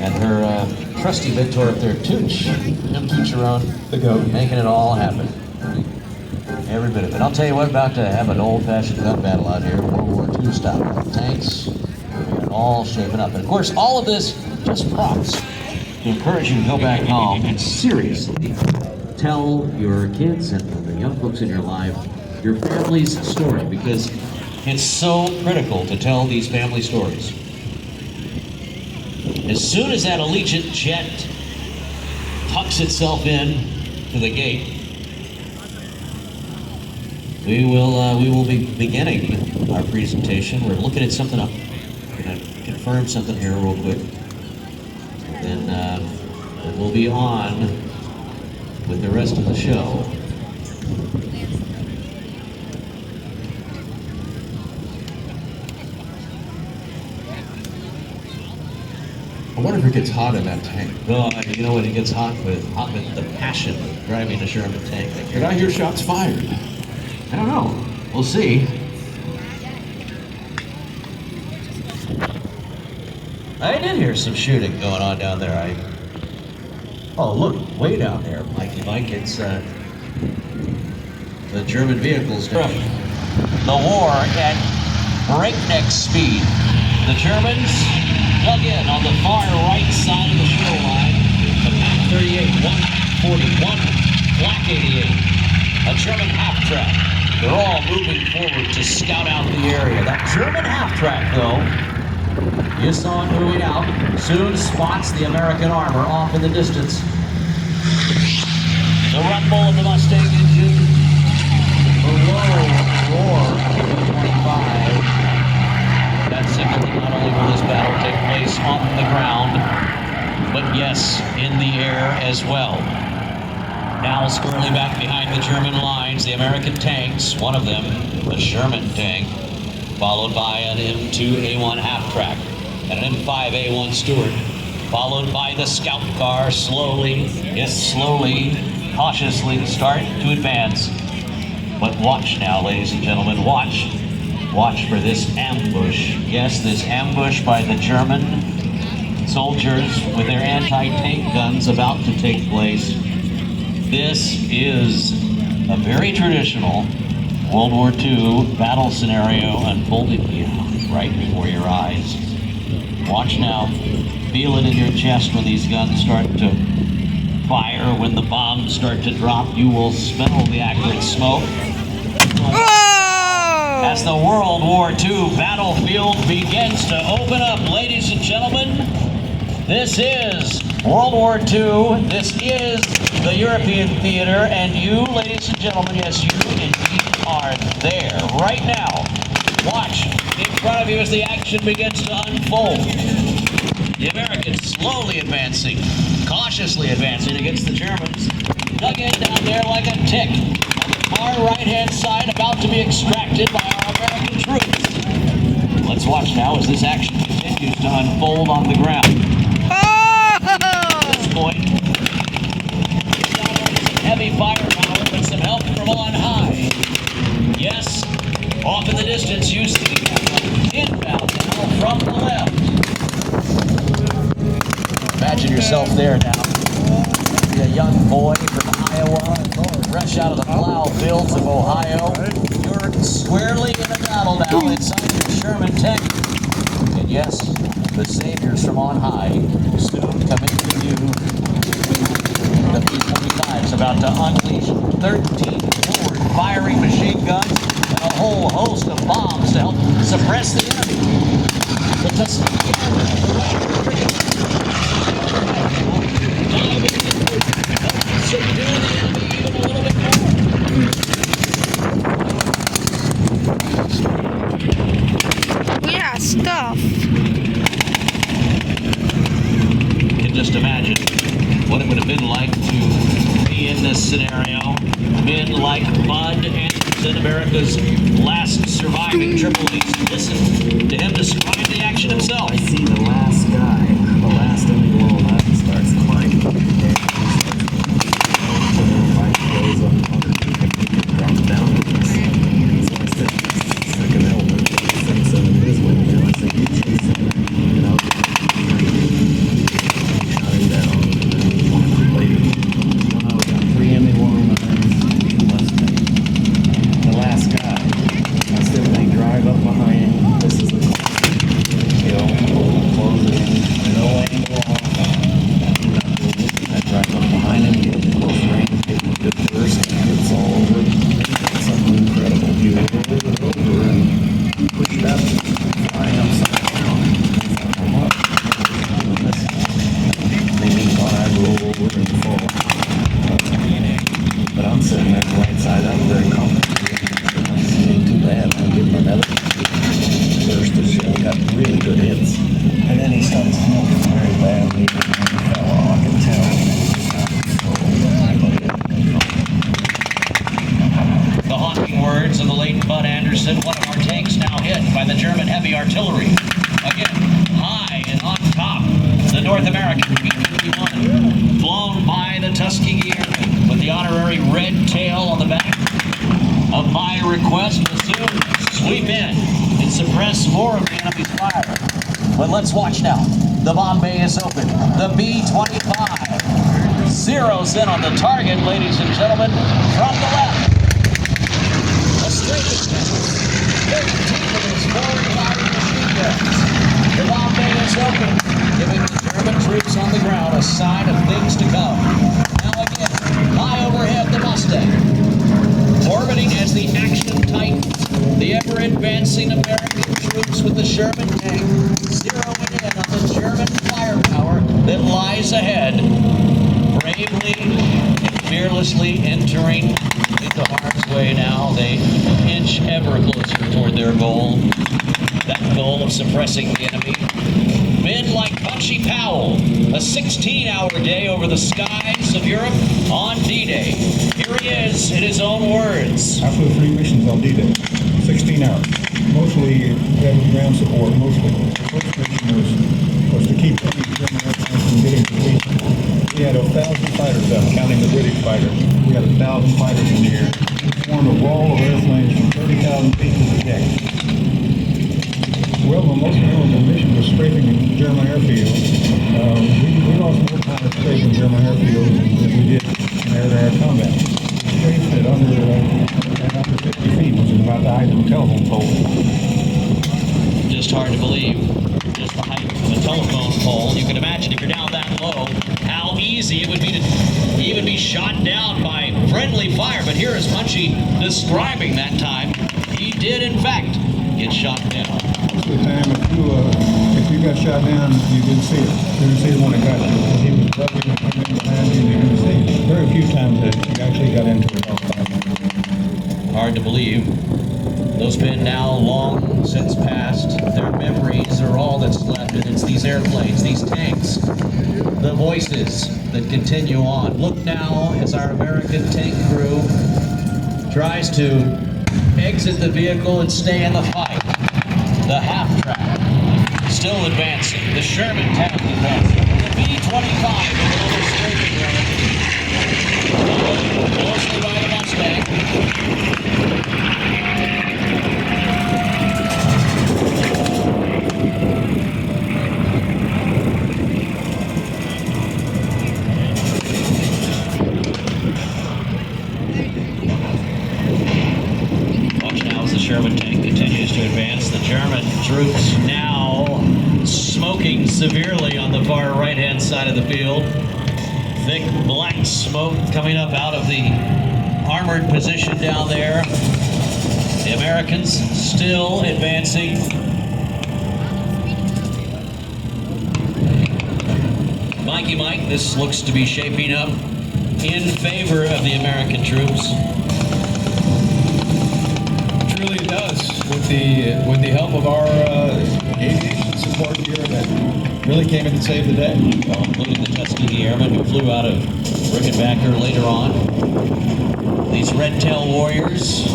and her trusty mentor up there, Tooch, Jim Toucherone, the goat, making it all happen. Every bit of it. I'll tell you what, about to have an old-fashioned gun battle out here, World War II style. Tanks, and all shaping up. And of course, all of this just prompts to encourage you to go back home and seriously tell your kids and the young folks in your life your family's story, because it's so critical to tell these family stories. As soon as that Allegiant jet tucks itself in to the gate, we will be beginning our presentation. We're looking at something up. We're going to confirm something here real quick. And then we'll be on with the rest of the show. I wonder if it gets hot in that tank. Oh, you know what? It gets hot with the passion of driving a Sherman tank. Did I hear shots fired? I don't know. We'll see. I did hear some shooting going on down there. Oh, look, way down there, Mikey Mike. It's the German vehicles. The war at breakneck speed. The Germans dug in on the far right side of the shoreline. The Mac 38, 141, Black 88, a German half-track. They're all moving forward to scout out the area. That German half-track, though, you saw it moving out, soon spots the American armor off in the distance. The rumble of the Mustang engine, the low roar of 25. That signal that not only will this battle take place on the ground, but yes, in the air as well. Now squarely back behind the German lines, the American tanks, one of them, a Sherman tank, followed by an M2A1 half-track and an M5A1 Stuart, followed by the scout car slowly, cautiously start to advance. But watch now, ladies and gentlemen, watch. Watch for this ambush. Yes, this ambush by the German soldiers with their anti-tank guns about to take place. This is a very traditional World War II battle scenario unfolding here right before your eyes. Watch now. Feel it in your chest when these guns start to fire, when the bombs start to drop. You will smell the acrid smoke. As the World War II battlefield begins to open up, ladies and gentlemen, this is World War II. This is the European theater, and you, ladies and gentlemen, yes, you indeed are there right now. Watch in front of you as the action begins to unfold. The Americans slowly advancing, cautiously advancing against the Germans, dug in down there like a tick. On the far right-hand side, about to be extracted by our American troops. Let's watch now as this action continues to unfold on the ground. At this point, heavy firepower with some help from on high. Yes, off in the distance you see inbound now from the left. Imagine yourself there now. Be a young boy from Iowa, fresh out of the plow fields of Ohio. You're squarely in a battle now inside your Sherman tank. And yes, the saviors from on high soon come into view. The P-45 is about to unleash 13 forward-firing machine guns and a whole host of bombs to help suppress the enemy. The Tuskegee Hammer, the Russian frigate, diving inward, help subdue the enemy even a little bit more. Yeah, stuff. You can just imagine what it would have been like to be in this scenario. Men like Bud Anderson, America's last surviving Triple East. Listen to him describe the action himself. I see the last guy, the last of the world up, starts climbing. Light goes up underneath and drops down with us. So I said, second element, 77 is with me. I said, you chase him, and I'll The haunting words of the late Bud Anderson, one of our tanks now hit by the German heavy artillery. Again, high and on top, the North American B-51, flown by the Tuskegee Airmen with the honorary red tail on the back. Of my request will soon sweep in and suppress more of the enemy's fire. But let's watch now. The bomb bay is open. The B-25 zeroes in on the target, ladies and gentlemen, from the left. A straight attack. 13 of his forward-firing machine guns. The bomb bay is open, giving the German troops on the ground a sign of things to come. Now again, high overhead, the Mustang. Orbiting as the action tightens, the ever-advancing American troops with the Sherman tank zeroing in on the German firepower that lies ahead, bravely and fearlessly entering into harm's way now. They inch ever closer toward their goal, that goal of suppressing the enemy. Men like Bunchy Powell, a 16-hour day over the skies of Europe on D-Day. Here he is in his own words. I flew 3 missions on D-Day, 16 hours. Mostly that was ground support, mostly. The first mission was to keep any German airplanes from getting to Legion. We had 1,000 fighters out, counting the British fighters. We had 1,000 fighters in the air. We formed a wall of airplanes from 30,000 feet to the deck. Well, the most memorable mission was strafing German airfields. We lost more time at strafing German airfields than we did in air-to-air combat. We strafed it under 50 feet, which is about the height of a telephone pole. Just hard to believe. Just the height of a telephone pole. You can imagine if you're down that low, how easy it would be to even be shot down by friendly fire. But here is Bunchy describing that time. He did, in fact, get shot down. Most of the time, if you got shot down, you didn't see it. You didn't see the one that got you. Because he was rubbing and coming behind you, and you didn't see it. Very few times that you actually got into a dogfight. Hard to believe. Those men now long since passed. Their memories are all that's left, and it's these airplanes, these tanks, the voices that continue on. Look now as our American tank crew tries to exit the vehicle and stay in the fight. The half-track still advancing. The Sherman tank advancing. The B-25 in a little strafing run. Closely by the Mustang. Watch now as the Sherman tank continues to advance. The German troops now smoking severely on the far right-hand side of the field. Thick black smoke coming up out of the armored position down there. The Americans still advancing. Mikey Mike, this looks to be shaping up in favor of the American troops. Truly it does. With the help of our aviation support here that really came in to save the day. Well, including the Tuskegee Airmen who flew out of Rickenbacker later on. These Red Tail Warriors